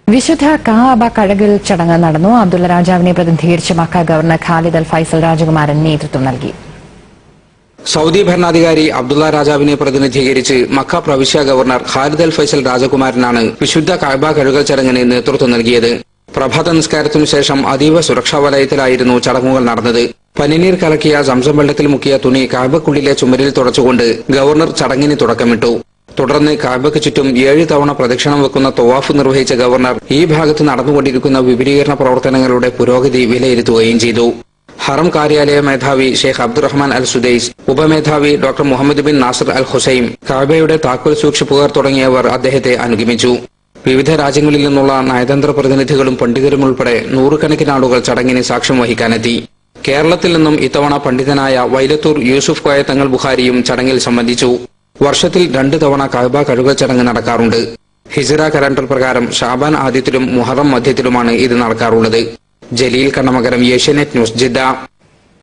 വിശുദ്ധ കഅബ കഴുകൽ ചടങ്ങ് നടന്നു. അബ്ദുള്ള രാജാവിനെ പ്രതിനിധീകരിച്ച് മക്ക ഗവർണർ ഖാലിദ് അൽ ഫൈസൽ രാജകുമാരൻ നേതൃത്വം നൽകി. സൗദി ഭരണാധികാരി അബ്ദുള്ള രാജാവിനെ പ്രതിനിധീകരിച്ച് മക്ക പ്രവിശ്യ ഗവർണർ ഖാലിദ് അൽ ഫൈസൽ രാജകുമാരനാണ് വിശുദ്ധ കഅബ കഴുകൽ ചടങ്ങിന് നേതൃത്വം നൽകിയത്. പ്രഭാത നിസ്കാരത്തിനു ശേഷം അതീവ സുരക്ഷാ വലയത്തിലായിരുന്നു ചടങ്ങുകൾ നടന്നത്. പനിനീർ കലക്കിയ സംസം വെള്ളത്തിൽ മുക്കിയ തുണി കഅബക്കുള്ളിലെ ചുമരിൽ തുടച്ചുകൊണ്ട് ഗവർണർ ചടങ്ങിന് തുടക്കമിട്ടു. തുടർന്ന് കഅബയ്ക്ക് ചുറ്റും 7 തവണ പ്രദക്ഷിണം വെക്കുന്ന തവാഫ് നിർവഹിച്ച ഗവർണർ ഈ ഭാഗത്ത് നടന്നുകൊണ്ടിരിക്കുന്ന വിപുലീകരണ പ്രവർത്തനങ്ങളുടെ പുരോഗതി വിലയിരുത്തുകയും ചെയ്തു. ഹറം കാര്യാലയ മേധാവി ഷെയ്ഖ് അബ്ദുറഹ്മാൻ അൽ സുദൈസ്, ഉപമേധാവി doctor Muhammad bin Nasser al Huzaim, കഅബയുടെ താക്കോൽ സൂക്ഷിപ്പുകാർ തുടങ്ങിയവർ അദ്ദേഹത്തെ അനുഗമിച്ചു. വിവിധ രാജ്യങ്ങളിൽ നിന്നുള്ള നയതന്ത്ര പ്രതിനിധികളും പണ്ഡിതരും ഉൾപ്പെടെ നൂറുകണക്കിന് ആളുകൾ ചടങ്ങിന് സാക്ഷ്യം വഹിക്കാനെത്തി. കേരളത്തിൽ നിന്നും ഇത്തവണ പണ്ഡിതനായ വൈലത്തൂർ യൂസുഫ് കോയ തങ്ങൾ ബുഖാരിയും ചടങ്ങിൽ സംബന്ധിച്ചു. വർഷത്തിൽ 2 തവണ കഅബ കഴുകൽ ചടങ്ങ് നടക്കാറുണ്ട്. ഹിജ്റ കലണ്ടർ പ്രകാരം ഷാബാൻ ആദ്യത്തിലും മുഹറം മധ്യത്തിലുമാണ് ഇത് നടക്കാറുള്ളത്. Jaleel Kannamakaram, Asianet news, Jeddah.